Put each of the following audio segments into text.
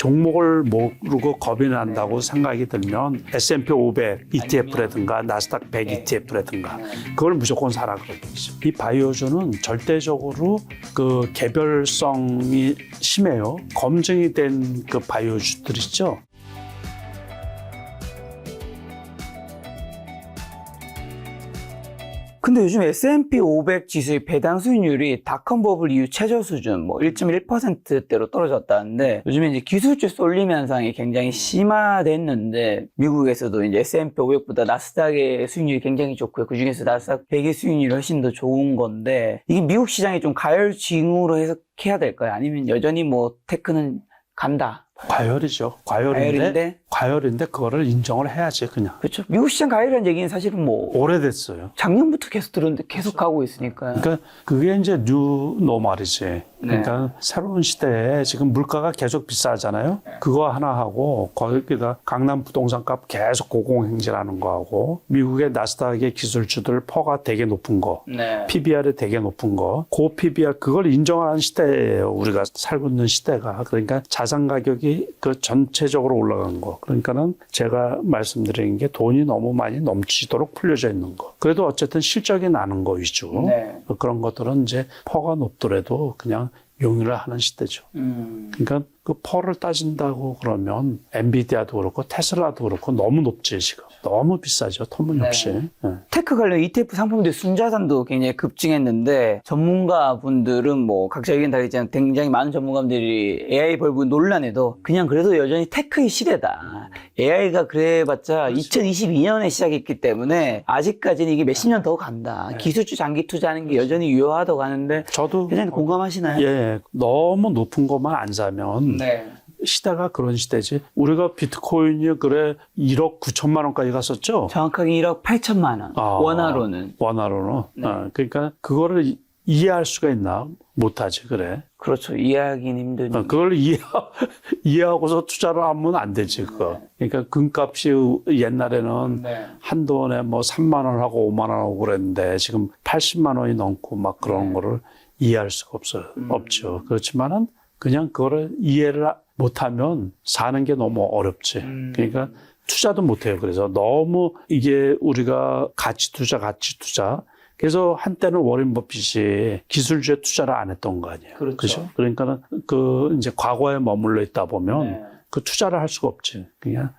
종목을 모르고 겁이 난다고 생각이 들면 S&P 500 ETF라든가 나스닥 100 ETF라든가 그걸 무조건 사라 그러겠죠. 이 바이오주는 절대적으로 그 개별성이 심해요. 검증이 된 그 바이오주들 있죠. 근데 요즘 S&P 500 지수의 배당 수익률이 닷컴 버블 이후 최저 수준 뭐 1.1%대로 떨어졌다는데 요즘에 이제 기술주 쏠림 현상이 굉장히 심화됐는데 미국에서도 이제 S&P 500보다 나스닥의 수익률이 굉장히 좋고요. 그중에서 나스닥 100의 수익률이 훨씬 더 좋은 건데 이게 미국 시장이 좀 가열징후로 해석해야 될까요? 아니면 여전히 뭐 테크는 간다? 과열이죠. 과열인데 그거를 인정을 해야지 그냥. 그렇죠. 미국 시장 가열이라는 얘기는 사실은 뭐 오래됐어요. 작년부터 계속 들었는데 계속 가고 있으니까요. 그러니까 그게 이제 뉴 노멀이지. 그러니까 새로운 시대에 지금 물가가 계속 비싸잖아요. 그거 하나 하고 거기다 강남 부동산 값 계속 고공행진하는 거하고 미국의 나스닥의 기술주들 퍼가 되게 높은 거, PBR이 되게 높은 거, 고 PBR 그걸 인정하는 시대예요. 우리가 살고 있는 시대가. 그러니까 자산 가격이 그 전체적으로 올라간 거. 그러니까는 제가 말씀드린 게 돈이 너무 많이 넘치도록 풀려져 있는 거. 그래도 어쨌든 실적이 나는 거 위주. 그런 것들은 이제 퍼가 높더라도 그냥 용인을 하는 시대죠. 그러니까 그 퍼를 따진다고 그러면 엔비디아도 그렇고 테슬라도 그렇고 너무 높지 지금. 너무 비싸죠. 터무니없이. 테크 관련 ETF 상품들 순자산도 굉장히 급증했는데 전문가분들은 뭐 각자 의견 다르지만 굉장히 많은 전문가분들이 AI 벌브 논란에도 그냥 그래도 여전히 테크의 시대다. AI가 그래봤자 2022년에 시작했기 때문에 아직까지는 이게 몇십 년 더 간다. 기술주 장기 투자하는 게 여전히 유효하다고 하는데 저도 굉장히 공감하시나요? 예, 너무 높은 것만 안 사면 시대가 그런 시대지. 우리가 비트코인이 그래 1억 9천만 원까지 갔었죠? 정확하게 1억 8천만 원. 원화로는. 그러니까 그거를 이해할 수가 있나? 못하지, 그래. 그렇죠. 이해하기는 힘드니까. 그걸 이해하고서 투자를 하면 안 되지, 그거. 그러니까 금값이 옛날에는 한두 원에 뭐 3만 원하고 5만 원하고 그랬는데 지금 80만 원이 넘고 막 그런 거를 이해할 수가 없죠. 그렇지만은 그냥 그거를 이해를 못하면 사는 게 너무 어렵지. 그러니까 투자도 못해요. 그래서 너무 이게 우리가 가치 투자. 그래서 한때는 워렌 버핏이 기술주에 투자를 안 했던 거 아니에요. 그렇죠. 그러니까는 그 이제 과거에 머물러 있다 보면 그 투자를 할 수가 없지. 그냥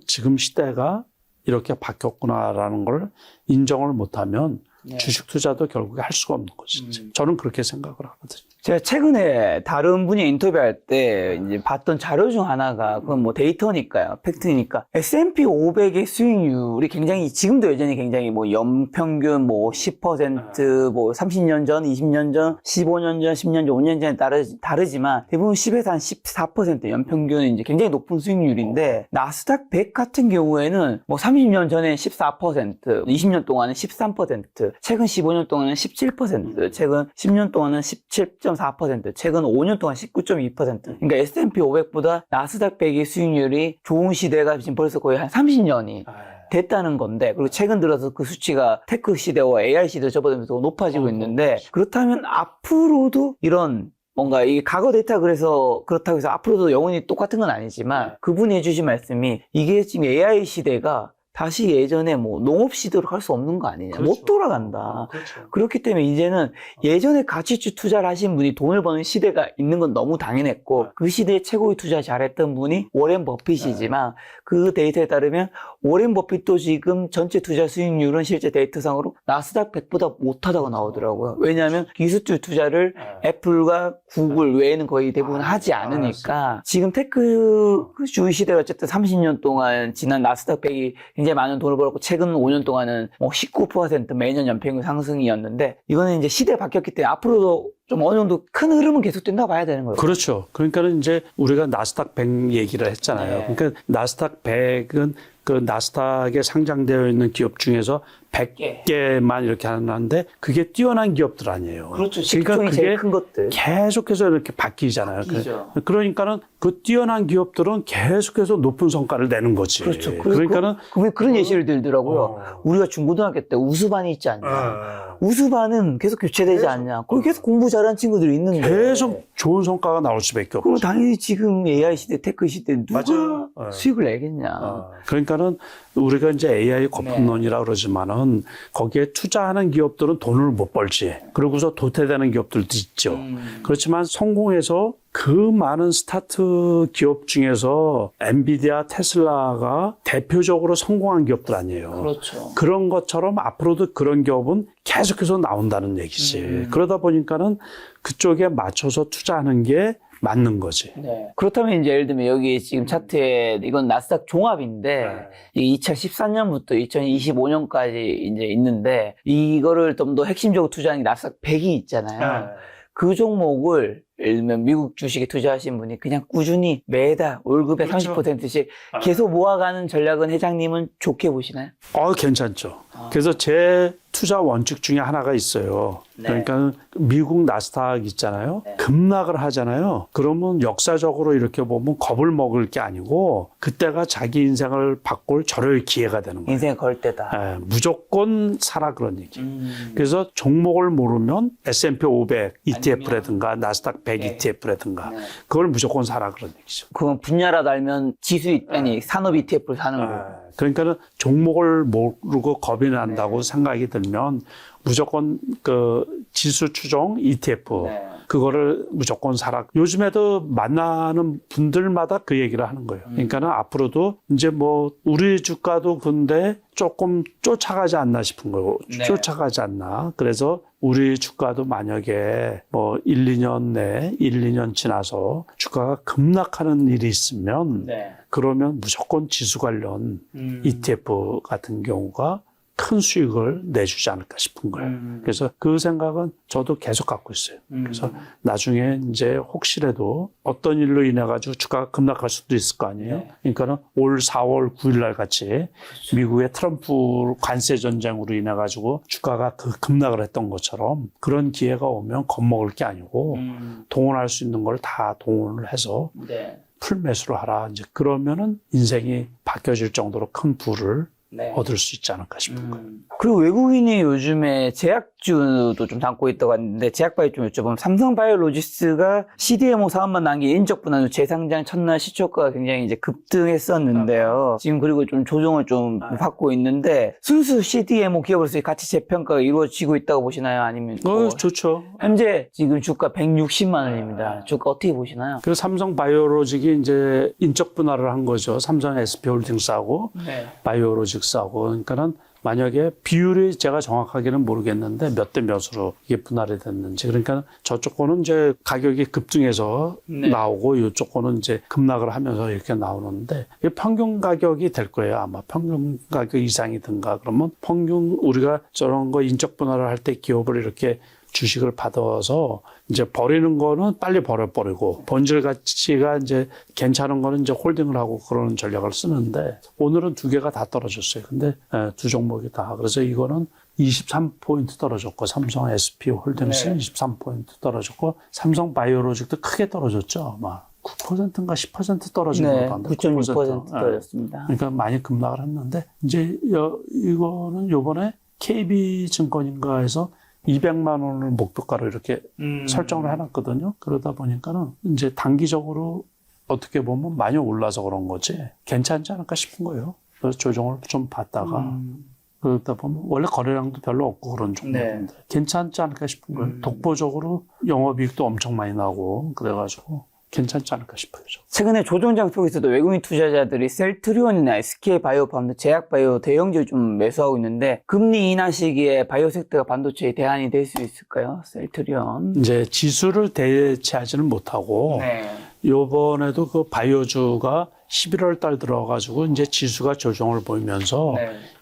지금 시대가 이렇게 바뀌었구나라는 걸 인정을 못하면 주식 투자도 결국에 할 수가 없는 거지. 저는 그렇게 생각을 하거든요. 제가 최근에 다른 분이 인터뷰할 때 이제 봤던 자료 중 하나가 그건 뭐 데이터니까요. 팩트니까. S&P 500의 수익률이 굉장히 지금도 여전히 굉장히 뭐 연평균 뭐 10% 뭐 30년 전, 20년 전, 15년 전, 10년 전, 5년 전에 다르지만 대부분 10에서 한 14% 연평균은 이제 굉장히 높은 수익률인데 나스닥 100 같은 경우에는 뭐 30년 전에 14%, 20년 동안은 13%, 최근 15년 동안은 17%, 최근 10년 동안은 17.4%, 최근 5년 동안 19.2%. 그러니까 S&P 500보다 나스닥 100의 수익률이 좋은 시대가 지금 벌써 거의 한 30년이 됐다는 건데, 그리고 최근 들어서 그 수치가 테크 시대와 AI 시대로 접어들면서 높아지고 있는데, 그렇다면 앞으로도 이런 뭔가 이게 과거 데이터 그래서 그렇다고 해서 앞으로도 영원히 똑같은 건 아니지만 그분이 해주신 말씀이 이게 지금 AI 시대가 다시 예전에 뭐 농업 시대로 갈 수 없는 거 아니냐. 못 돌아간다. 그렇기 때문에 이제는 예전에 가치주 투자를 하신 분이 돈을 버는 시대가 있는 건 너무 당연했고 그 시대에 최고의 투자 잘했던 분이 워렌 버핏이지만 그 데이터에 따르면 워렌 버핏도 지금 전체 투자 수익률은 실제 데이터상으로 나스닥 100보다 못하다고 나오더라고요. 왜냐하면 기술주 투자를 애플과 구글 외에는 거의 대부분 하지 않으니까 지금 테크 주 시대가 어쨌든 30년 동안 지난 나스닥 100이 굉장히 많은 돈을 벌었고 최근 5년 동안은 뭐 19% 매년 연평균 상승이었는데 이거는 이제 시대가 바뀌었기 때문에 앞으로도 좀 어느 정도 큰 흐름은 계속된다고 봐야 되는 거예요. 그렇죠. 그러니까는 이제 우리가 나스닥 100 얘기를 했잖아요. 그러니까 나스닥 100은 그 나스닥에 상장되어 있는 기업 중에서 100개만 이렇게 하는데 그게 뛰어난 기업들 아니에요. 그렇죠. 그러니까 시총이 제일 그게 큰 것들. 계속해서 이렇게 바뀌잖아요. 바뀌죠. 그러니까는 그 뛰어난 기업들은 계속해서 높은 성과를 내는 거지. 그렇죠. 그러니까는 그런 예시를 들더라고요. 우리가 중고등학교 때 우수반이 있지 않냐. 우수반은 계속 교체되지 않냐. 거기 계속 공부 잘하는 친구들이 있는데. 계속 좋은 성과가 나올 수밖에 그럼 없죠. 당연히 지금 AI 시대, 테크 시대 누가 맞아요. 수익을 내겠냐. 그러니까는 우리가 이제 AI 거품론이라고 그러지만은 거기에 투자하는 기업들은 돈을 못 벌지. 그러고서 도태되는 기업들도 있죠. 그렇지만 성공해서 그 많은 스타트 기업 중에서 엔비디아, 테슬라가 대표적으로 성공한 기업들 아니에요. 그렇죠. 그런 것처럼 앞으로도 그런 기업은 계속해서 나온다는 얘기지. 그러다 보니까는 그쪽에 맞춰서 투자하는 게 맞는 거지. 네. 그렇다면 이제 예를 들면 여기 지금 차트에 이건 나스닥 종합인데 이 2014년부터 2025년까지 이제 있는데 이거를 좀 더 핵심적으로 투자하는 게 나스닥 100이 있잖아요. 그 종목을 예를 들면 미국 주식에 투자하신 분이 그냥 꾸준히 매달 월급의 그렇죠. 30%씩 계속 모아가는 전략은 회장님은 좋게 보시나요? 괜찮죠. 그래서 제 투자 원칙 중에 하나가 있어요. 네. 그러니까 미국 나스닥 있잖아요. 네. 급락을 하잖아요. 그러면 역사적으로 이렇게 보면 겁을 먹을 게 아니고 그때가 자기 인생을 바꿀 절호의 기회가 되는 거예요. 인생을 걸 때다. 무조건 사라 그런 얘기. 그래서 종목을 모르면 S&P 500 ETF라든가 나스닥 100 네. ETF라든가 네. 그걸 무조건 사라 그런 얘기죠. 그건 분야라도 알면 지수, 아니, 산업 ETF를 사는 거고. 그러니까는 종목을 모르고 겁이 난다고 생각이 들면 무조건 그 지수 추종 ETF 그거를 무조건 사라. 요즘에도 만나는 분들마다 그 얘기를 하는 거예요. 그러니까는 앞으로도 이제 뭐 우리 주가도 근데 조금 쫓아가지 않나 싶은 거고 쫓아가지 않나. 그래서 우리 주가도 만약에 뭐 1, 2년 내에 1, 2년 지나서 주가가 급락하는 일이 있으면 그러면 무조건 지수 관련 ETF 같은 경우가 큰 수익을 내주지 않을까 싶은 거예요. 그래서 그 생각은 저도 계속 갖고 있어요. 그래서 나중에 이제 혹시라도 어떤 일로 인해 가지고 주가가 급락할 수도 있을 거 아니에요. 그러니까는 올 4월 9일 날 같이 미국의 트럼프 관세 전쟁으로 인해 가지고 주가가 그 급락을 했던 것처럼 그런 기회가 오면 겁먹을 게 아니고 동원할 수 있는 걸 다 동원을 해서 풀 매수를 하라. 이제 그러면은 인생이 바뀌어질 정도로 큰 부를 얻을 수 있지 않을까 싶은 거예요. 그리고 외국인이 요즘에 제약주도 좀 담고 있다고 하는데 제약바이오 좀 여쭤보면 삼성바이오로직스가 CDMO 사업만 남긴 인적 분할 후 재상장 첫날 시초가가 굉장히 이제 급등했었는데요. 지금 그리고 좀 조정을 좀 받고 있는데 순수 CDMO 기업으로서의 가치 재평가가 이루어지고 있다고 보시나요? 아니면 좋죠. 현재 지금 주가 160만 원입니다. 주가 어떻게 보시나요? 그래서 삼성바이오로직이 이제 인적 분할을 한 거죠. 삼성 SP홀딩스하고 바이오로직스하고. 그러니까는 만약에 비율이 제가 정확하게는 모르겠는데 몇 대 몇으로 이게 분할이 됐는지. 그러니까 저쪽 거는 이제 가격이 급등해서 나오고 이쪽 거는 이제 급락을 하면서 이렇게 나오는데 이게 평균 가격이 될 거예요. 아마 평균 가격 이상이든가 그러면 평균 우리가 저런 거 인적 분할을 할 때 기업을 이렇게 주식을 받아서 이제 버리는 거는 빨리 버려버리고 본질 가치가 이제 괜찮은 거는 이제 홀딩을 하고 그러는 전략을 쓰는데 오늘은 두 개가 다 떨어졌어요. 근데 두 종목이 다. 그래서 이거는 23포인트 떨어졌고 삼성 SP 홀딩스는 23포인트 떨어졌고 삼성 바이오로직도 크게 떨어졌죠. 아마 9%인가 10% 떨어진 것 같은데 9.6% 떨어졌습니다. 그러니까 많이 급락을 했는데 이제 이거는 요번에 KB증권인가 해서 200만 원을 목표가로 이렇게 설정을 해놨거든요. 그러다 보니까는 이제 단기적으로 어떻게 보면 많이 올라서 그런 거지 괜찮지 않을까 싶은 거예요. 그래서 조정을 좀 받다가 그러다 보면 원래 거래량도 별로 없고 그런 종목인데 괜찮지 않을까 싶은 거예요. 독보적으로 영업이익도 엄청 많이 나고 그래가지고 괜찮지 않을까 싶어요. 최근에 조정장 속에서도 외국인 투자자들이 셀트리온이나 SK바이오 반도 제약바이오 대형주를 좀 매수하고 있는데 금리 인하 시기에 바이오 섹터가 반도체의 대안이 될 수 있을까요? 셀트리온. 이제 지수를 대체하지는 못하고 요번에도 그 바이오주가 11월 달 들어가지고 이제 지수가 조정을 보이면서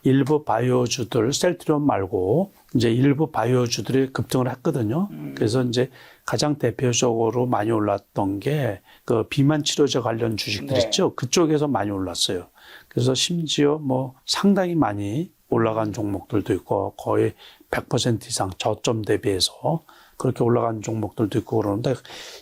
일부 바이오주들 셀트리온 말고 이제 일부 바이오주들이 급등을 했거든요. 그래서 이제 가장 대표적으로 많이 올랐던 게 그 비만 치료제 관련 주식들 있죠. 그쪽에서 많이 올랐어요. 그래서 심지어 뭐 상당히 많이 올라간 종목들도 있고 거의 100% 이상 저점 대비해서 그렇게 올라간 종목들도 있고 그러는데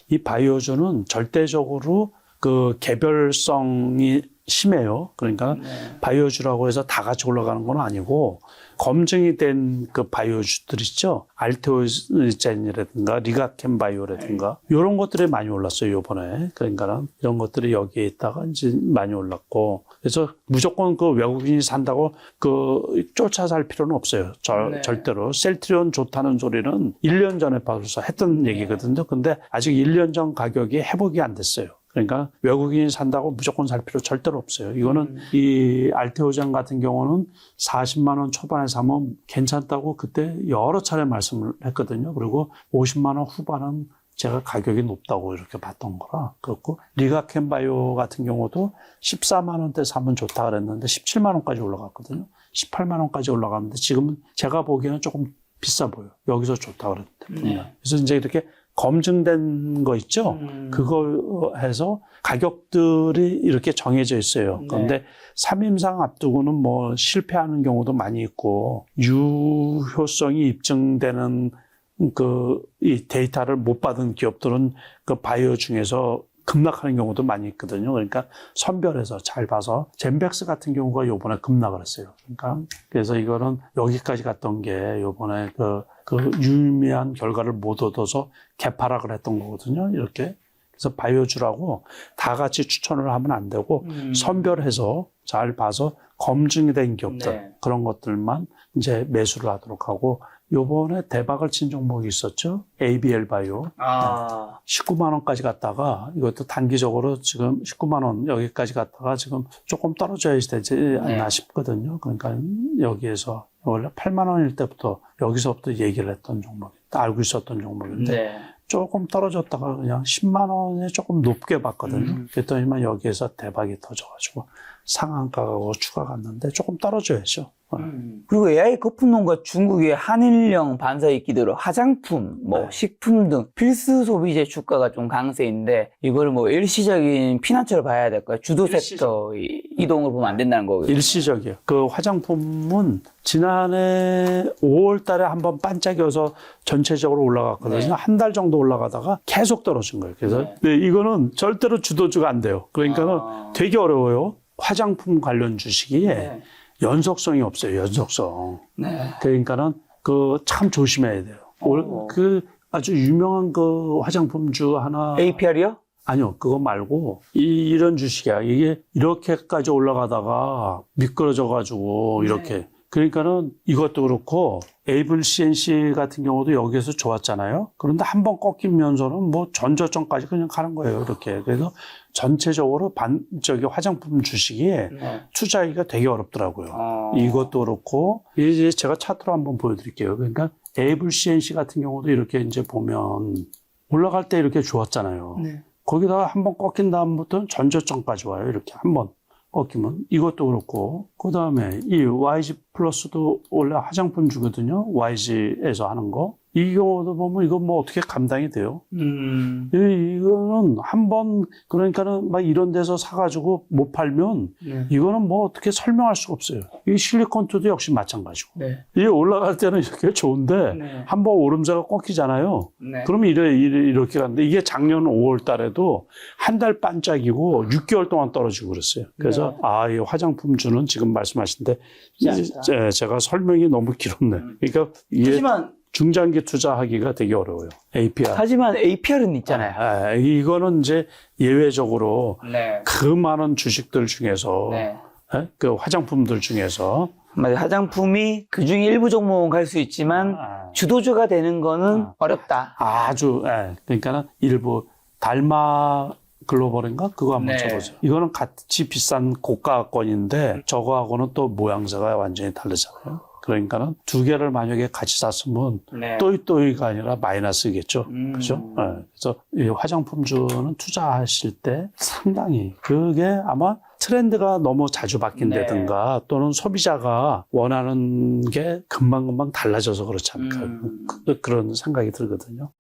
이 바이오주는 절대적으로 그 개별성이 심해요. 그러니까 바이오주라고 해서 다 같이 올라가는 건 아니고 검증이 된 그 바이오주들 있죠. 알테오젠이라든가 리가켄 바이오라든가 이런 것들이 많이 올랐어요, 이번에. 그러니까 이런 것들이 여기에 있다가 이제 많이 올랐고 그래서 무조건 그 외국인이 산다고 그 쫓아 살 필요는 없어요. 절대로. 셀트리온 좋다는 소리는 1년 전에 벌써 했던 얘기거든요. 근데 아직 1년 전 가격이 회복이 안 됐어요. 그러니까 외국인이 산다고 무조건 살 필요 절대로 없어요. 이거는 이 알테오젠 같은 경우는 40만 원 초반에 사면 괜찮다고 그때 여러 차례 말씀을 했거든요. 그리고 50만 원 후반은 제가 가격이 높다고 이렇게 봤던 거라. 그렇고 리가켄 바이오 같은 경우도 14만 원대 사면 좋다 그랬는데 17만 원까지 올라갔거든요. 18만 원까지 올라갔는데 지금은 제가 보기에는 조금 비싸 보여요. 여기서 좋다 그랬는데. 그래서 이제 이렇게 검증된 거 있죠? 그거 해서 가격들이 이렇게 정해져 있어요. 그런데 3임상 앞두고는 뭐 실패하는 경우도 많이 있고, 유효성이 입증되는 이 데이터를 못 받은 기업들은 그 바이오 중에서 급락하는 경우도 많이 있거든요. 그러니까 선별해서 잘 봐서 젠백스 같은 경우가 요번에 급락을 했어요. 그러니까 그래서 이거는 여기까지 갔던 게 요번에 그 유의미한 결과를 못 얻어서 개파락을 했던 거거든요. 이렇게. 그래서 바이오주라고 다 같이 추천을 하면 안 되고 선별해서 잘 봐서 검증이 된 기업들 그런 것들만 이제 매수를 하도록 하고 요번에 대박을 친 종목이 있었죠. ABL 바이오. 19만 원까지 갔다가 이것도 단기적으로 지금 19만 원 여기까지 갔다가 지금 조금 떨어져야 되지 않나 싶거든요. 그러니까 여기에서 원래 8만 원일 때부터 여기서부터 얘기를 했던 종목인데 알고 있었던 종목인데 조금 떨어졌다가 그냥 10만 원에 조금 높게 봤거든요. 그랬더니만 여기에서 대박이 터져가지고 상한가가 추가 갔는데 조금 떨어져야죠. 그리고 AI 거품론과 중국의 한일령 반사이기대로 화장품, 식품 등 필수 소비재 주가가 좀 강세인데 이걸 일시적인 피난처로 봐야 될까요? 주도 섹터 이동을 보면 안 된다는 거고요. 일시적이에요. 그 화장품은 지난해 5월 달에 한번 반짝여서 전체적으로 올라갔거든요. 한 달 정도 올라가다가 계속 떨어진 거예요. 그래서 이거는 절대로 주도주가 안 돼요. 그러니까는 되게 어려워요. 화장품 관련 주식이 연속성이 없어요. 연속성. 그러니까는 참 조심해야 돼요. 아주 유명한 화장품주 하나. APR이요? 아니요, 그거 말고 이런 주식이야. 이게 이렇게까지 올라가다가 미끄러져가지고 이렇게. 그러니까는 이것도 그렇고 에이블 CNC 같은 경우도 여기에서 좋았잖아요. 그런데 한번 꺾이면서는 전저점까지 그냥 가는 거예요. 이렇게. 그래서 전체적으로 화장품 주식이 투자하기가 되게 어렵더라고요. 이것도 그렇고 이제 제가 차트로 한번 보여드릴게요. 그러니까 에이블 CNC 같은 경우도 이렇게 이제 보면 올라갈 때 이렇게 좋았잖아요. 거기다가 한번 꺾인 다음부터는 전저점까지 와요. 이렇게 한번 꺾이면 이것도 그렇고 그 다음에 이 YG 플러스도 원래 화장품 주거든요. YG에서 하는 거. 이 경우도 보면 이거 어떻게 감당이 돼요? 이거는 한번 그러니까는 막 이런 데서 사가지고 못 팔면 이거는 어떻게 설명할 수가 없어요. 이 실리콘투도 역시 마찬가지고. 이게 올라갈 때는 이렇게 좋은데 한번 오름세가 꺾이잖아요. 그러면 이렇게 가는데 이게 작년 5월 달에도 한 달 반짝이고 6개월 동안 떨어지고 그랬어요. 그래서 이 화장품주는 지금 말씀하신데 제가 설명이 너무 길었네. 그러니까 이게 중장기 투자하기가 되게 어려워요. APR. 하지만 APR은 있잖아요. 이거는 이제 예외적으로 그 많은 주식들 중에서 그 화장품들 중에서 화장품이 그중에 일부 종목은 갈 수 있지만 주도주가 되는 거는 어렵다. 아주 그러니까는 일부 달마 글로벌인가? 그거 한번 쳐보세요. 이거는 같이 비싼 고가권인데 저거하고는 또 모양새가 완전히 다르잖아요. 그러니까는 두 개를 만약에 같이 샀으면 또이또이가 아니라 마이너스겠죠. 그죠? 그래서 이 화장품주는 투자하실 때 상당히 그게 아마 트렌드가 너무 자주 바뀐다든가 또는 소비자가 원하는 게 금방금방 달라져서 그렇지 않을까. 그런 생각이 들거든요.